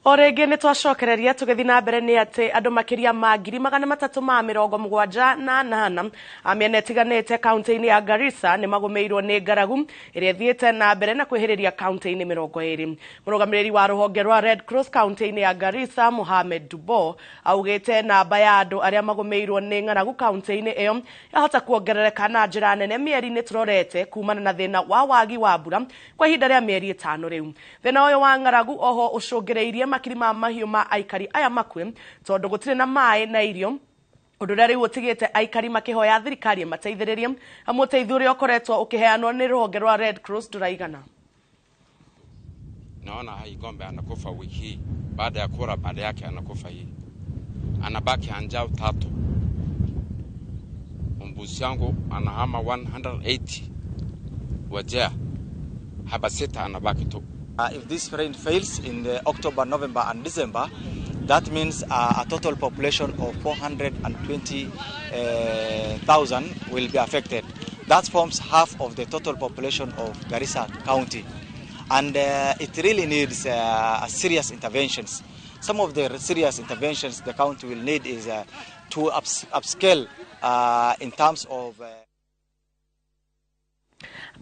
Orege nĩ twacokereria tũgĩthiĩ na mbere nĩ atĩ andũ makĩria ma 378 a mĩena ĩtiganĩte kauntĩ-inĩ ya Garissa nĩ magũmĩirwo nĩ ngaragu ĩrĩa ĩthiĩte na mbere na kwĩhĩrĩria kauntĩ-inĩ 20. Mũrũgamĩrĩri wa rũhonge rwa Red Cross kauntĩ-inĩ ya Garissa Mohamed Dubo augĩte namba ya andũ arĩa magũmĩirwo nĩ ng'aragu kauntĩ-inĩ ĩyo yahota kuongerereka na njĩra nene mĩeri-inĩ tũrorete kumana na thĩna wa wagi wa mbura kwa ihinda rĩa mĩeri 5 rĩu. Thĩna ũyũ wa ng'aragu oho ũcũngĩrĩirie makiri ma mahiũ ma aikari aya makwe tondũ gũtirĩ na maĩ na irio, ũndũ ũrĩa rĩu ũtigĩte aikari makĩhoya thirikari mateithĩrĩrie amu ũteithio ũrĩa ũkoretwo ũkĩheanwo nĩ rũhonge rwa Red Cross ndũraigana. Naona hai ng'ombe anakufa wiki hii, baada ya kula baada yake anakufa hii, anabaki anjao 3. Mbuzi yangu anahama 180 wajea, haba 6 anabaki tu. If this rain fails in the October, November and December, that means a total population of 420,000 will be affected. That forms half of the total population of Garissa County. And it really needs serious interventions. Some of the serious interventions the county will need is to upscale in terms of